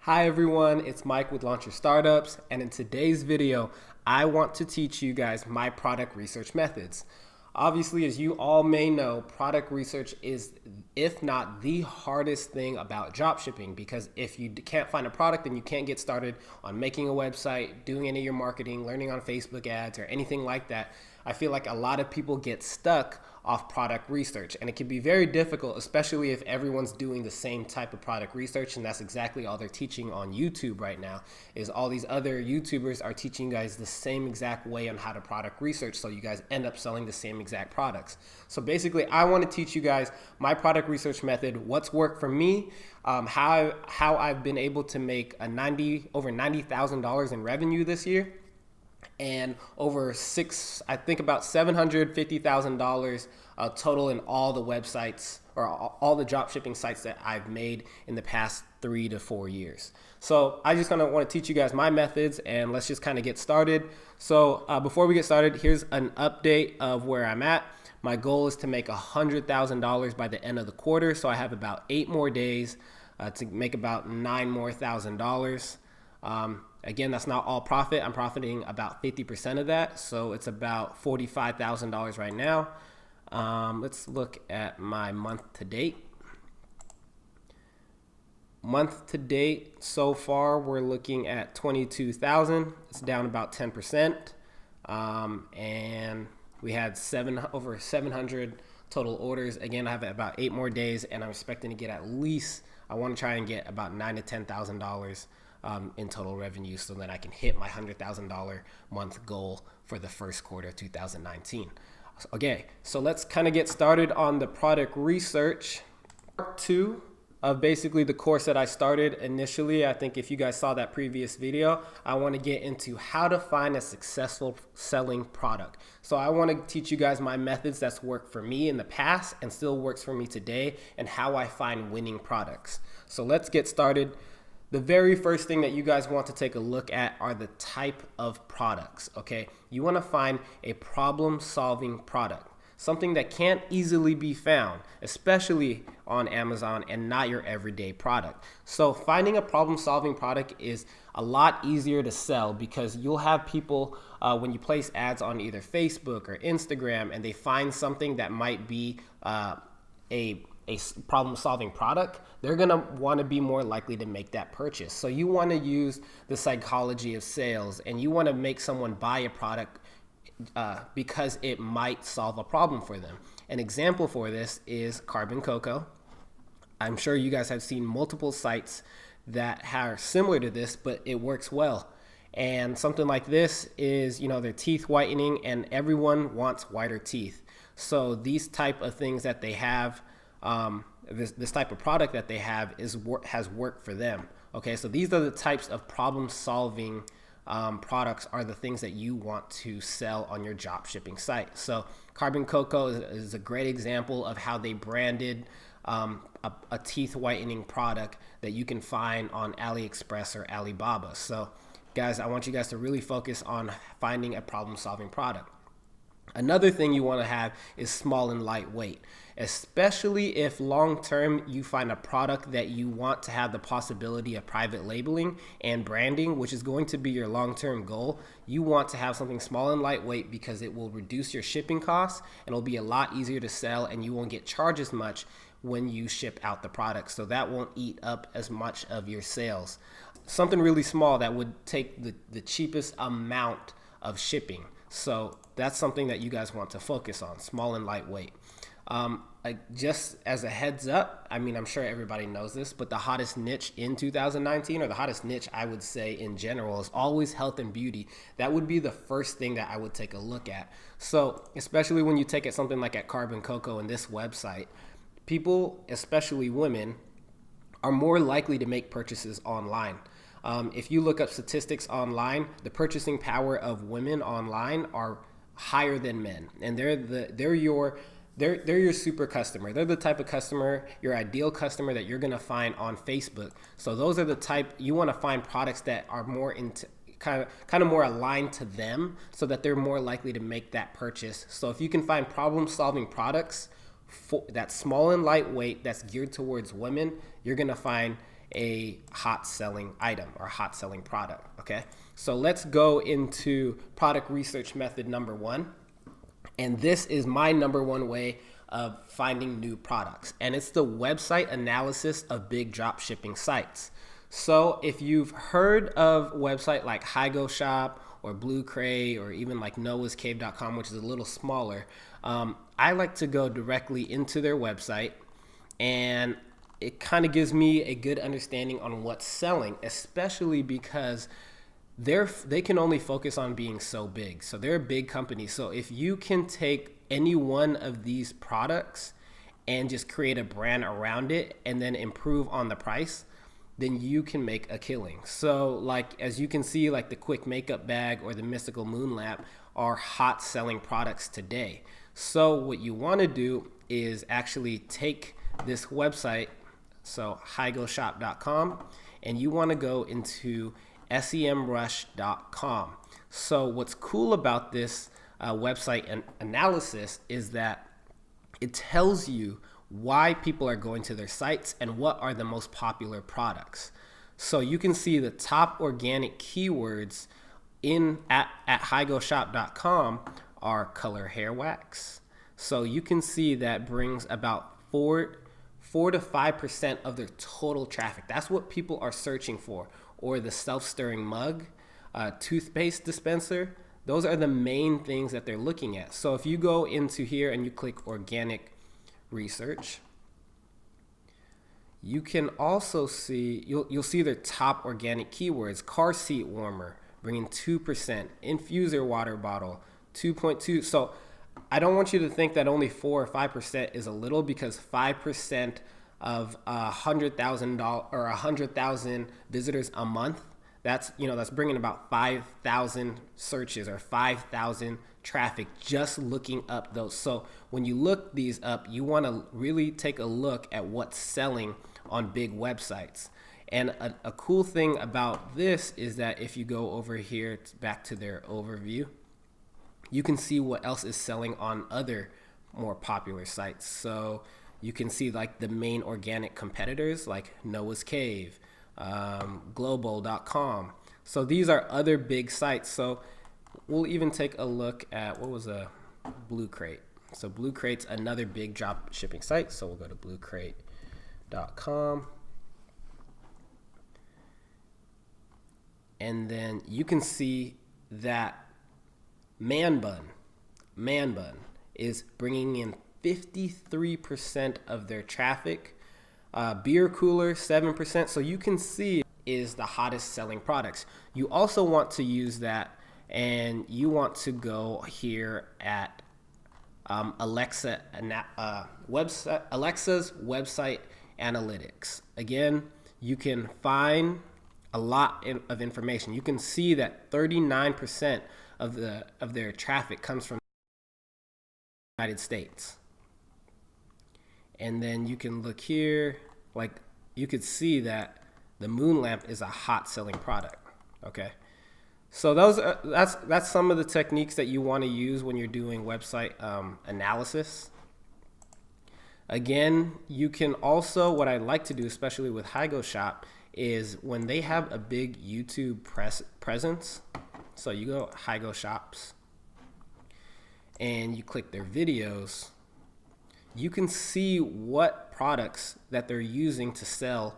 Hi everyone, it's Mike with Launch Your Startups, and in today's video, I want to teach you guys my product research methods. Obviously, as you all may know, product research is, if not the hardest thing about dropshipping, because if you can't find a product, then you can't get started on making a website, doing any of your marketing, learning on Facebook ads, or anything like that. I feel like a lot of people get stuck off product research, and it can be very difficult, especially if everyone's doing the same type of product research, and that's exactly all they're teaching on YouTube right now, is all these other YouTubers are teaching you guys the same exact way on how to product research, so you guys end up selling the same exact products. So basically, I want to teach you guys my product research method, what's worked for me, how I've been able to make over $90,000 in revenue this year, and over I think about $750,000 total in all the websites or all the drop shipping sites that I've made in the past 3 to 4 years. So I just kind of want to teach you guys my methods, and let's just kind of get started. So before we get started, here's an update of where I'm at. My goal is to make $100,000 by the end of the quarter. So I have about 8 more days to make about $9,000 more. Again, that's not all profit. I'm profiting about 50% of that. So it's about $45,000 right now. Let's look at my month to date. Month to date, so far, we're looking at 22,000. It's down about 10%. And we had over 700 total orders. Again, I have about 8 more days, and I'm expecting to get at least, I want to try and get about $9,000 to $10,000 in total revenue, so that I can hit my $100,000 month goal for the first quarter of 2019. Okay, so let's kind of get started on the product research. Part 2 of basically the course that I started initially. I think if you guys saw that previous video, I want to get into how to find a successful selling product. So I want to teach you guys my methods that's worked for me in the past and still works for me today, and how I find winning products. So let's get started. The very first thing that you guys want to take a look at are the type of products, okay? You want to find a problem-solving product, something that can't easily be found, especially on Amazon, and not your everyday product. So finding a problem-solving product is a lot easier to sell, because you'll have people, when you place ads on either Facebook or Instagram, and they find something that might be a problem-solving product, they're gonna want to be more likely to make that purchase. So you want to use the psychology of sales, and you want to make someone buy a product because it might solve a problem for them. An example for this is Carbon Cocoa. I'm sure you guys have seen multiple sites that are similar to this, but it works well. And something like this is, their teeth whitening, and everyone wants whiter teeth. So these type of things that they have, this type of product that they have has worked for them. Okay, so these are the types of problem-solving products, are the things that you want to sell on your drop shipping site. So Carbon Cocoa is a great example of how they branded a teeth whitening product that you can find on AliExpress or Alibaba. So guys, I want you guys to really focus on finding a problem-solving product. Another thing you want to have is small and lightweight, especially if long-term you find a product that you want to have the possibility of private labeling and branding, which is going to be your long-term goal. You want to have something small and lightweight, because it will reduce your shipping costs, and it'll be a lot easier to sell, and you won't get charged as much when you ship out the product. So that won't eat up as much of your sales. Something really small that would take the cheapest amount of shipping. So that's something that you guys want to focus on, small and lightweight. Just as a heads up, I'm sure everybody knows this, but the hottest niche in 2019, or the hottest niche I would say in general, is always health and beauty. That would be the first thing that I would take a look at. So especially when you take it something like at Carbon Cocoa and this website, people, especially women, are more likely to make purchases online. If you look up statistics online, the purchasing power of women online are higher than men, and they're your super customer. They're the type of customer, your ideal customer, that you're gonna find on Facebook. So those are the type you want to find products that are more into kind of more aligned to them, so that they're more likely to make that purchase. So if you can find problem-solving products that's small and lightweight, that's geared towards women, you're gonna find a hot selling item or hot selling product. Okay, so let's go into product research method number 1. And this is my number 1 way of finding new products. And it's the website analysis of big drop shipping sites. So if you've heard of a website like HiGo Shop or Blue Crate or even like noahscave.com, which is a little smaller, I like to go directly into their website, and it kind of gives me a good understanding on what's selling, especially because they can only focus on being so big. So they're a big company. So if you can take any one of these products and just create a brand around it and then improve on the price, then you can make a killing. So like, as you can see, like the quick makeup bag or the mystical moon lamp are hot selling products today. So what you want to do is actually take this website, so higoshop.com, and you want to go into semrush.com. So what's cool about this website analysis is that it tells you why people are going to their sites and what are the most popular products. So you can see the top organic keywords at higoshop.com are color hair wax. So you can see that brings about 4 to 5% of their total traffic. That's what people are searching for. Or the self-stirring mug, toothpaste dispenser. Those are the main things that they're looking at. So if you go into here and you click organic research, you can also see, you'll see their top organic keywords: car seat warmer, bringing 2%, infuser water bottle, 2.2. So I don't want you to think that only 4 or 5% is a little, because 5% of $100,000 or 100,000 visitors a month, that's bringing about 5,000 searches or 5,000 traffic just looking up those. So when you look these up, you want to really take a look at what's selling on big websites. And a cool thing about this is that if you go over here back to their overview, you can see what else is selling on other more popular sites. So you can see like the main organic competitors like Noah's Cave, global.com. So these are other big sites. So we'll even take a look at, what was a Blue Crate. So Blue Crate's another big drop shipping site. So we'll go to bluecrate.com. And then you can see that Man Bun is bringing in 53% of their traffic. Beer Cooler, 7%. So you can see is the hottest selling products. You also want to use that, and you want to go here at Alexa's website analytics. Again, you can find a lot of information. You can see that 39% of their traffic comes from the United States. And then you can look here, like you could see that the moon lamp is a hot selling product. Okay, so that's some of the techniques that you want to use when you're doing website analysis. Again, you can also, what I like to do, especially with HiGo Shop, is when they have a big YouTube presence. So you go HiGo Shops and you click their videos, you can see what products that they're using to sell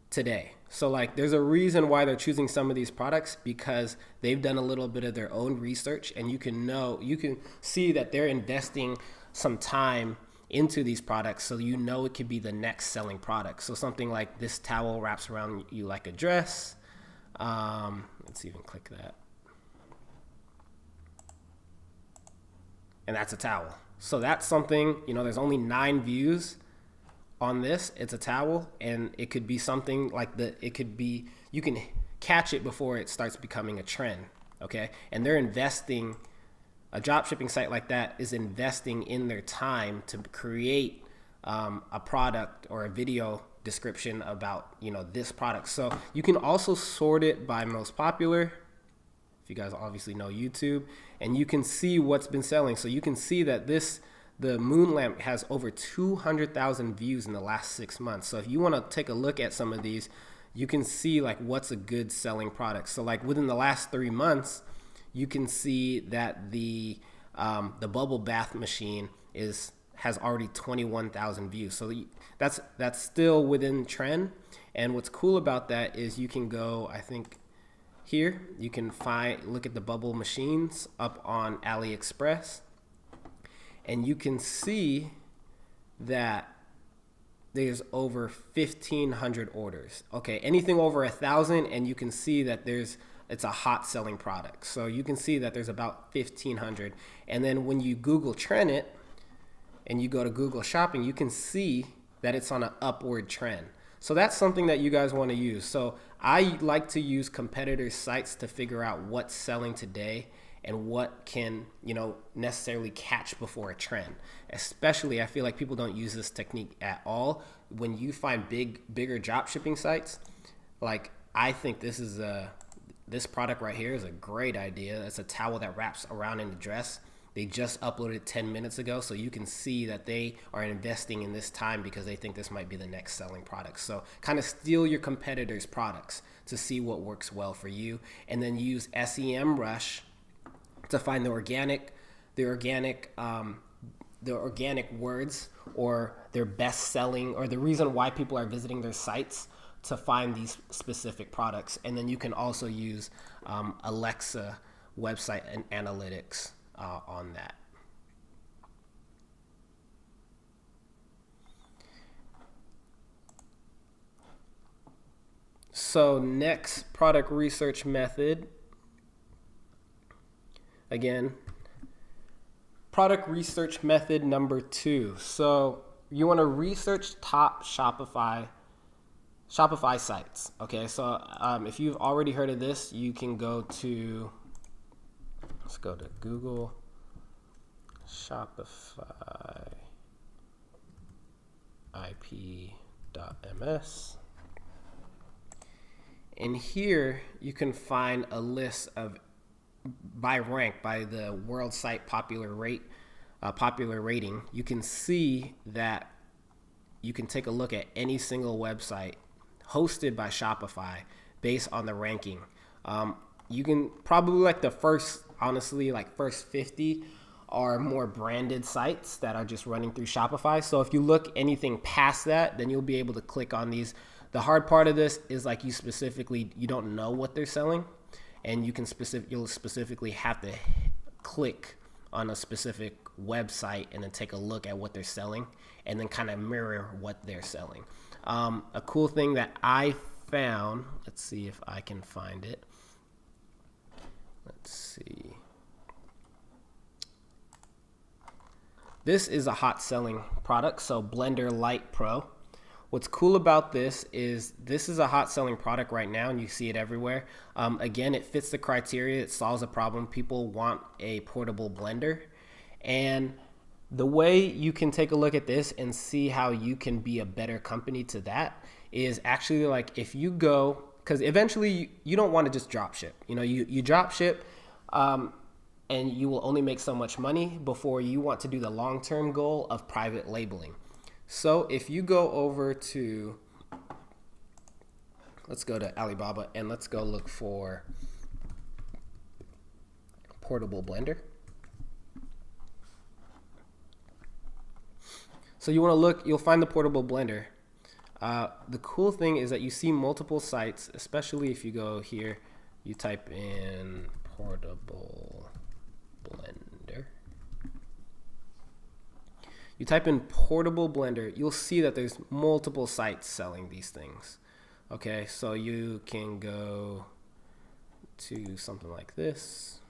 today. So like there's a reason why they're choosing some of these products, because they've done a little bit of their own research, and you can see that they're investing some time into these products, so you know it could be the next selling product. So something like this towel wraps around you like a dress. Let's even click that. And that's a towel. So that's something, there's only 9 views on this. It's a towel, and it could be something like you can catch it before it starts becoming a trend. Okay. And they're investing, a drop shipping site like that is investing in their time to create a product or a video description about, this product. So you can also sort it by most popular, if you guys obviously know YouTube, and you can see what's been selling. So you can see that this The moon lamp has over 200,000 views in the last 6 months. So if you want to take a look at some of these, you can see like what's a good selling product. So like within the last 3 months, you can see that the bubble bath machine has already 21,000 views. So that's still within trend. And what's cool about that is you can go, I think here you can look at the bubble machines up on AliExpress, and you can see that there's over 1,500 orders. Okay, anything over 1,000, and you can see that it's a hot selling product. So you can see that there's about 1,500. And then when you Google trend it and you go to Google Shopping, you can see that it's on an upward trend. So that's something that you guys want to use. So I like to use competitors' sites to figure out what's selling today and what can, necessarily catch before a trend. Especially, I feel like people don't use this technique at all. When you find bigger drop shipping sites, like I think this product right here is a great idea. It's a towel that wraps around in the dress. They just uploaded 10 minutes ago, so you can see that they are investing in this time because they think this might be the next selling product. So kind of steal your competitors' products to see what works well for you, and then use SEMrush to find the organic words or their best selling or the reason why people are visiting their sites to find these specific products. And then you can also use Alexa website and analytics on that. So next product research method, again, product research method number 2. So you want to research top Shopify sites. Okay, so if you've already heard of this, you can let's go to Google Shopify IP.ms. And here you can find a list of by rank, by the world site popular rating. You can see that you can take a look at any single website hosted by Shopify based on the ranking. You can probably the first 50 are more branded sites that are just running through Shopify. So if you look anything past that, then you'll be able to click on these. The hard part of this is you don't know what they're selling, and you'll specifically have to click on a specific website and then take a look at what they're selling and then kind of mirror what they're selling. A cool thing that I found, let's see if I can find it. Let's see. This is a hot selling product, so Blender Light Pro. What's cool about this is a hot selling product right now, and you see it everywhere. Again, it fits the criteria. It solves a problem. People want a portable blender. And the way you can take a look at this and see how you can be a better company to that is actually if you go, because eventually you don't want to just drop ship. You drop ship and you will only make so much money before you want to do the long-term goal of private labeling. So if you go over to, let's go to Alibaba and let's go look for portable blender. So you want to look, you'll find the portable blender. The cool thing is that you see multiple sites, especially if you go here, you type in portable blender. You type in portable blender, you'll see that there's multiple sites selling these things. Okay, so you can go to something like this,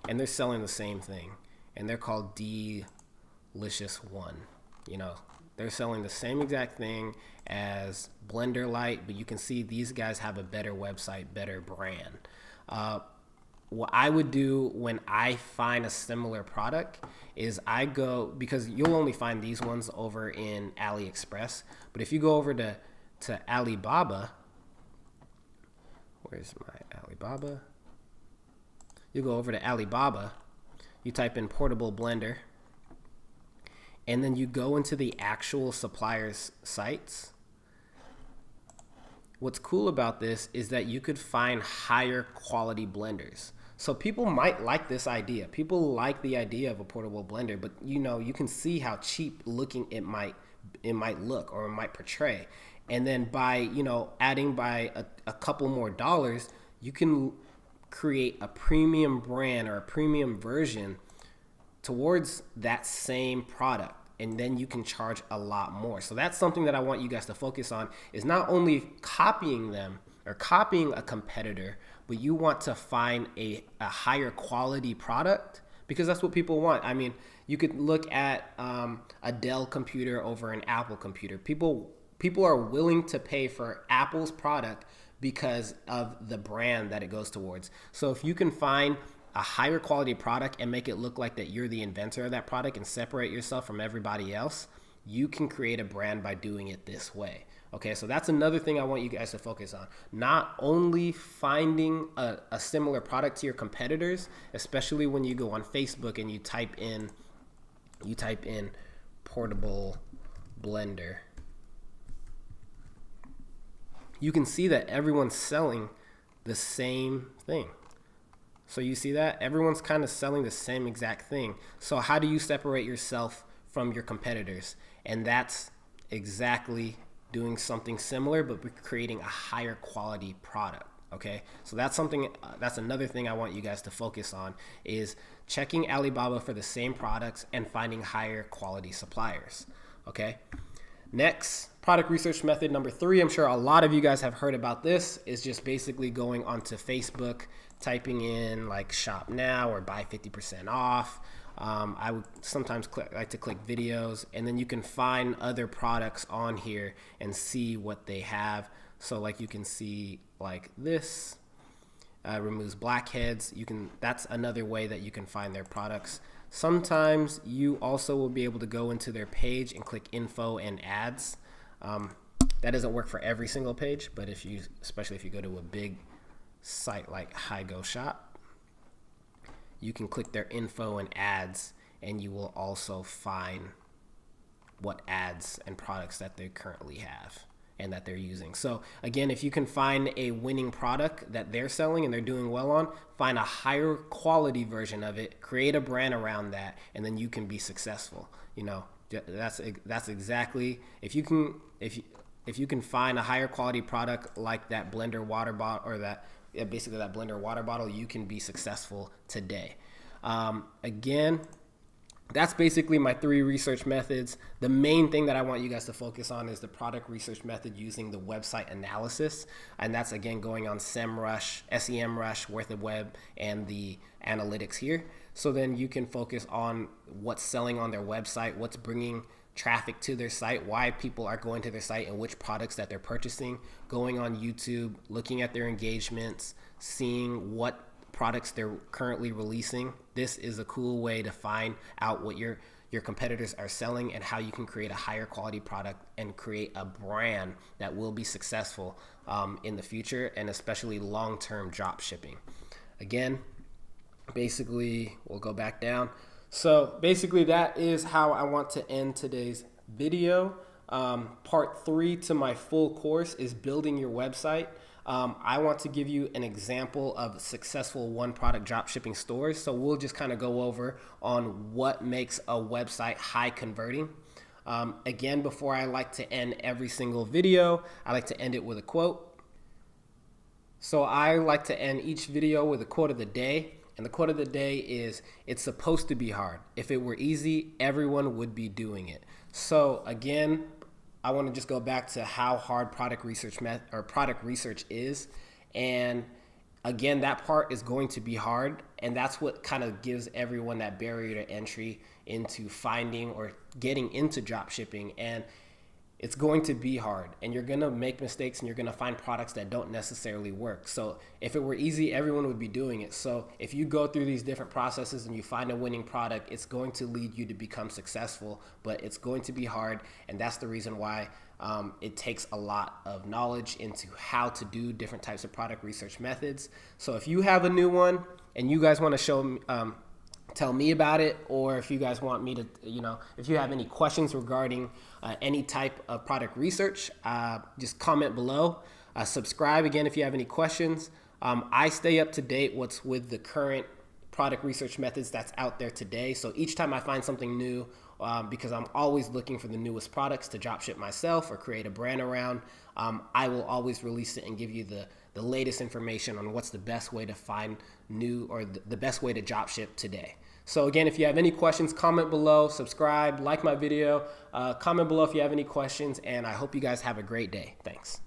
and they're selling the same thing, and they're called Delicious One. They're selling the same exact thing as Blender Light, but you can see these guys have a better website, better brand. What I would do when I find a similar product is I go, because you'll only find these ones over in AliExpress, but if you go over to Alibaba, where's my Alibaba? You go over to Alibaba, you type in portable blender, and then you go into the actual suppliers' sites, what's cool about this is that you could find higher quality blenders. So people might like this idea. People like the idea of a portable blender, but you can see how cheap looking it might look or it might portray. And then by, adding by a couple more dollars, you can create a premium brand or a premium version towards that same product, and then you can charge a lot more. So that's something that I want you guys to focus on, is not only copying them or copying a competitor, but you want to find a higher quality product, because that's what people want. I mean, you could look at a Dell computer over an Apple computer. People are willing to pay for Apple's product because of the brand that it goes towards. So if you can find a higher quality product and make it look like that you're the inventor of that product and separate yourself from everybody else, you can create a brand by doing it this way. Okay, so that's another thing I want you guys to focus on. Not only finding a similar product to your competitors, especially when you go on Facebook and you type in portable blender. You can see that everyone's selling the same thing. So you see that? Everyone's kind of selling the same exact thing. So how do you separate yourself from your competitors? And that's exactly doing something similar, but creating a higher quality product. Okay, so that's another thing I want you guys to focus on, is checking Alibaba for the same products and finding higher quality suppliers. Okay, next, product research method number 3. I'm sure a lot of you guys have heard about this, is just basically going onto Facebook, typing in like shop now or buy 50% off. I would sometimes like to click videos, and then you can find other products on here and see what they have. So like you can see like this removes blackheads. That's another way that you can find their products. Sometimes you also will be able to go into their page and click info and ads. That doesn't work for every single page, but especially if you go to a big site like Go Shop, you can click their info and ads, and you will also find what ads and products that they currently have and that they're using. So again, if you can find a winning product that they're selling and they're doing well on, find a higher quality version of it, create a brand around that, and then you can be successful. That's exactly, if you can find a higher quality product like that blender water bottle, or that blender water bottle, you can be successful today. Again, that's basically my 3 research methods. The main thing that I want you guys to focus on is the product research method using the website analysis. And that's, again, going on SEMrush, Worth the Web, and the analytics here. So then you can focus on what's selling on their website, what's bringing traffic to their site, why people are going to their site, and which products that they're purchasing. Going on YouTube, looking at their engagements, seeing what products they're currently releasing. This is a cool way to find out what your competitors are selling and how you can create a higher quality product and create a brand that will be successful in the future, and especially long-term drop shipping. Again, basically, we'll go back down. So basically, that is how I want to end today's video. Part 3 to my full course is building your website. I want to give you an example of successful one-product dropshipping stores. So we'll just kind of go over on what makes a website high converting. Again, before I like to end every single video, I like to end it with a quote. So I like to end each video with a quote of the day. And the quote of the day is, "It's supposed to be hard. If it were easy, everyone would be doing it." So again, I want to just go back to how hard product research is. And again, that part is going to be hard. And that's what kind of gives everyone that barrier to entry into finding or getting into drop shipping. And it's going to be hard, and you're going to make mistakes, and you're going to find products that don't necessarily work. So if it were easy, everyone would be doing it. So if you go through these different processes and you find a winning product, it's going to lead you to become successful, but it's going to be hard. And that's the reason why it takes a lot of knowledge into how to do different types of product research methods. So if you have a new one and you guys want to tell me about it, or if you guys want me to, if you have any questions regarding any type of product research, just comment below. Subscribe again if you have any questions. I stay up to date what's with the current product research methods that's out there today. So each time I find something new, because I'm always looking for the newest products to dropship myself or create a brand around, I will always release it and give you the latest information on what's the best way to find new, or the best way to dropship today. So again, if you have any questions, comment below, subscribe, like my video, comment below if you have any questions, and I hope you guys have a great day. Thanks.